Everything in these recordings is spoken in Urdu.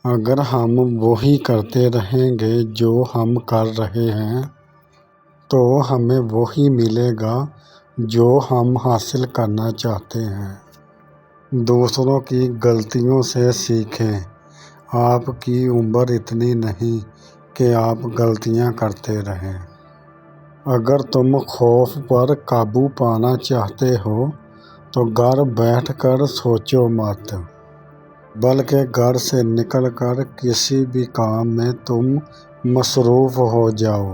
اگر ہم وہی کرتے رہیں گے جو ہم کر رہے ہیں تو ہمیں وہی ملے گا جو ہم حاصل کرنا چاہتے ہیں۔ دوسروں کی غلطیوں سے سیکھیں۔ آپ کی عمر اتنی نہیں کہ آپ غلطیاں کرتے رہیں۔ اگر تم خوف پر قابو پانا چاہتے ہو تو گھر بیٹھ کر سوچو مت، بلکہ گھر سے نکل کر کسی بھی کام میں تم مصروف ہو جاؤ۔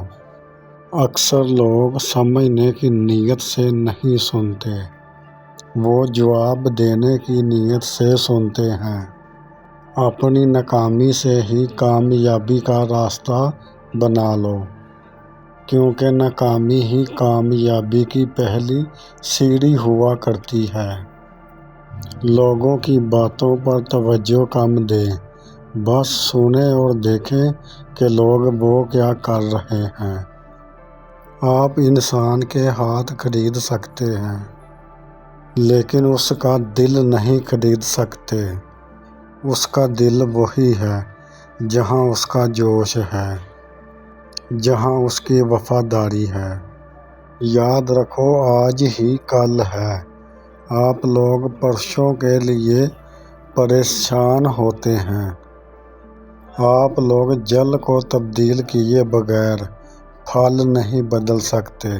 اکثر لوگ سمجھنے کی نیت سے نہیں سنتے، وہ جواب دینے کی نیت سے سنتے ہیں۔ اپنی ناکامی سے ہی کامیابی کا راستہ بنا لو، کیونکہ ناکامی ہی کامیابی کی پہلی سیڑھی ہوا کرتی ہے۔ لوگوں کی باتوں پر توجہ کم دیں، بس سنیں اور دیکھیں کہ لوگ وہ کیا کر رہے ہیں۔ آپ انسان کے ہاتھ خرید سکتے ہیں، لیکن اس کا دل نہیں خرید سکتے۔ اس کا دل وہی ہے جہاں اس کا جوش ہے، جہاں اس کی وفاداری ہے۔ یاد رکھو، آج ہی کل ہے۔ آپ لوگ پرسوں کے لیے پریشان ہوتے ہیں۔ آپ لوگ جل کو تبدیل کیے بغیر پھل نہیں بدل سکتے۔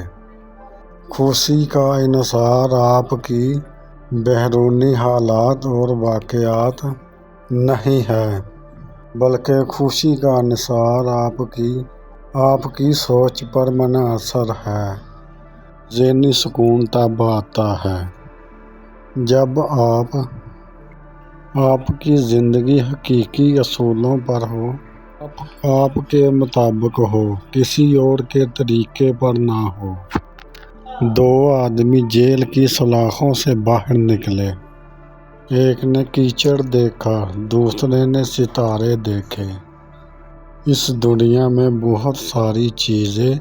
خوشی کا انحصار آپ کی بیرونی حالات اور واقعات نہیں ہے، بلکہ خوشی کا انحصار آپ کی سوچ پر منحصر ہے۔ ذہنی سکون تب آتا ہے جب آپ کی زندگی حقیقی اصولوں پر ہو، آپ کے مطابق ہو، کسی اور کے طریقے پر نہ ہو۔ دو آدمی جیل کی سلاخوں سے باہر نکلے۔ ایک نے کیچڑ دیکھا، دوسرے نے ستارے دیکھے۔ اس دنیا میں بہت ساری چیزیں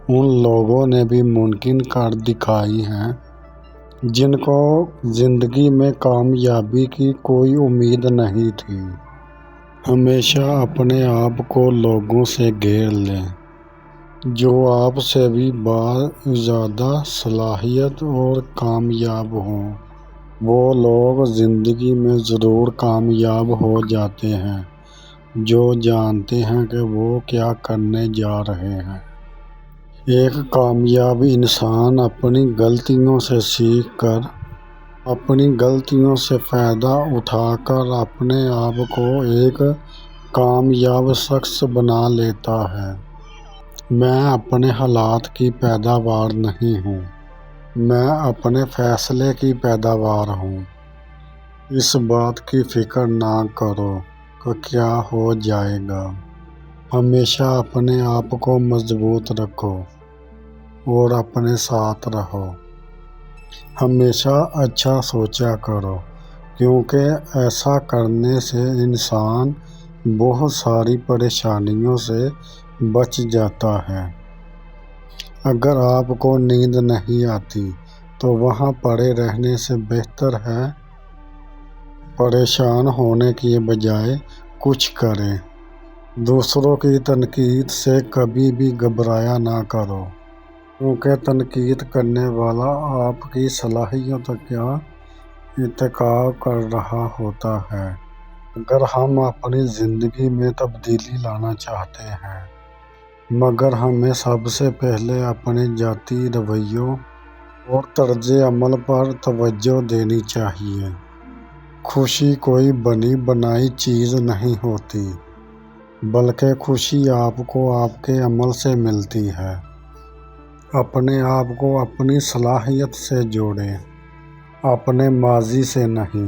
ان لوگوں نے بھی ممکن کر دکھائی ہیں جن کو زندگی میں کامیابی کی کوئی امید نہیں تھی۔ ہمیشہ اپنے آپ کو لوگوں سے گھیر لیں جو آپ سے بھی زیادہ صلاحیت اور کامیاب ہوں۔ وہ لوگ زندگی میں ضرور کامیاب ہو جاتے ہیں جو جانتے ہیں کہ وہ کیا کرنے جا رہے ہیں۔ ایک کامیاب انسان اپنی غلطیوں سے سیکھ کر، اپنی غلطیوں سے فائدہ اٹھا کر اپنے آپ کو ایک کامیاب شخص بنا لیتا ہے۔ میں اپنے حالات کی پیداوار نہیں ہوں، میں اپنے فیصلے کی پیداوار ہوں۔ اس بات کی فکر نہ کرو کہ کیا ہو جائے گا۔ ہمیشہ اپنے آپ کو مضبوط رکھو اور اپنے ساتھ رہو۔ ہمیشہ اچھا سوچا کرو، کیونکہ ایسا کرنے سے انسان بہت ساری پریشانیوں سے بچ جاتا ہے۔ اگر آپ کو نیند نہیں آتی تو وہاں پڑے رہنے سے بہتر ہے پریشان ہونے کی بجائے کچھ کریں۔ دوسروں کی تنقید سے کبھی بھی گھبرایا نہ کرو، کیونکہ تنقید کرنے والا آپ کی صلاحیت کا انتخاب کر رہا ہوتا ہے۔ اگر ہم اپنی زندگی میں تبدیلی لانا چاہتے ہیں، مگر ہمیں سب سے پہلے اپنے ذاتی رویوں اور طرز عمل پر توجہ دینی چاہیے۔ خوشی کوئی بنی بنائی چیز نہیں ہوتی، بلکہ خوشی آپ کو آپ کے عمل سے ملتی ہے۔ اپنے آپ کو اپنی صلاحیت سے جوڑیں، اپنے ماضی سے نہیں۔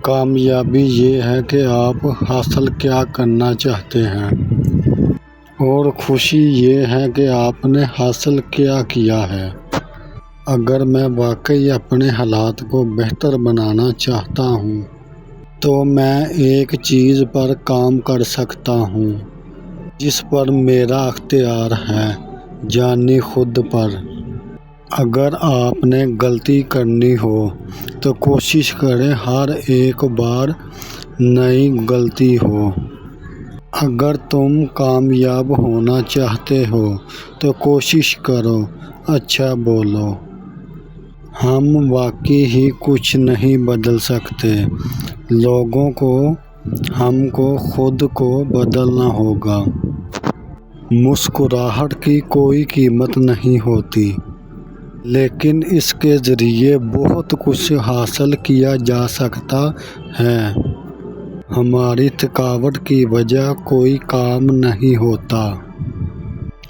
کامیابی یہ ہے کہ آپ حاصل کیا کرنا چاہتے ہیں، اور خوشی یہ ہے کہ آپ نے حاصل کیا کیا ہے۔ اگر میں واقعی اپنے حالات کو بہتر بنانا چاہتا ہوں تو میں ایک چیز پر کام کر سکتا ہوں جس پر میرا اختیار ہے، یعنی خود پر۔ اگر آپ نے غلطی کرنی ہو تو کوشش کریں ہر ایک بار نئی غلطی ہو۔ اگر تم کامیاب ہونا چاہتے ہو تو کوشش کرو، اچھا بولو۔ ہم واقعی ہی کچھ نہیں بدل سکتے، لوگوں کو، ہم کو خود کو بدلنا ہوگا۔ مسکراہٹ کی کوئی قیمت نہیں ہوتی، لیکن اس کے ذریعے بہت کچھ حاصل کیا جا سکتا ہے۔ ہماری تھکاوٹ کی وجہ کوئی کام نہیں ہوتا،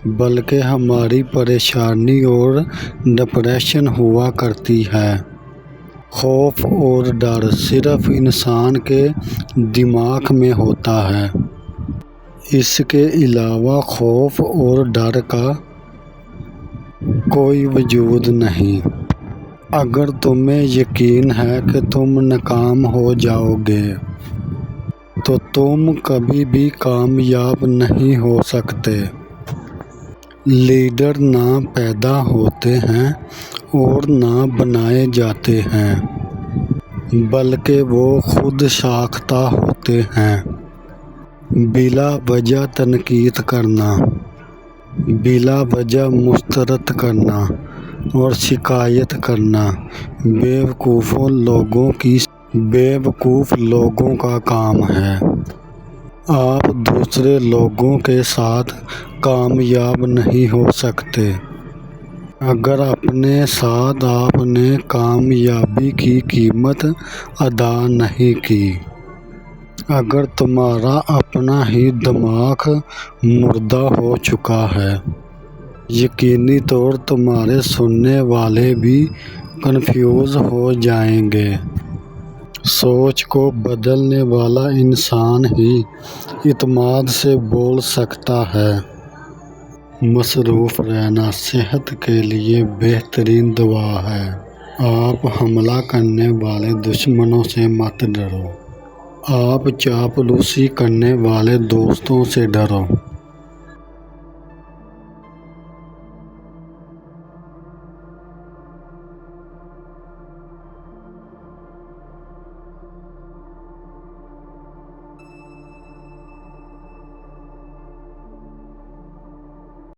بلکہ ہماری پریشانی اور ڈپریشن ہوا کرتی ہے۔ خوف اور ڈر صرف انسان کے دماغ میں ہوتا ہے۔ اس کے علاوہ خوف اور ڈر کا کوئی وجود نہیں۔ اگر تمہیں یقین ہے کہ تم ناکام ہو جاؤ گے تو تم کبھی بھی کامیاب نہیں ہو سکتے۔ لیڈر نہ پیدا ہوتے ہیں اور نہ بنائے جاتے ہیں، بلکہ وہ خود ساختہ ہوتے ہیں۔ بلا وجہ تنقید کرنا، بلا وجہ مسترد کرنا اور شکایت کرنا بیوقوف لوگوں کا کام ہے۔ آپ دوسرے لوگوں کے ساتھ کامیاب نہیں ہو سکتے اگر اپنے ساتھ آپ نے کامیابی کی قیمت ادا نہیں کی۔ اگر تمہارا اپنا ہی دماغ مردہ ہو چکا ہے، یقینی طور تمہارے سننے والے بھی کنفیوز ہو جائیں گے۔ سوچ کو بدلنے والا انسان ہی اعتماد سے بول سکتا ہے۔ مصروف رہنا صحت کے لیے بہترین دوا ہے۔ آپ حملہ کرنے والے دشمنوں سے مت ڈرو، آپ چاپلوسی کرنے والے دوستوں سے ڈرو۔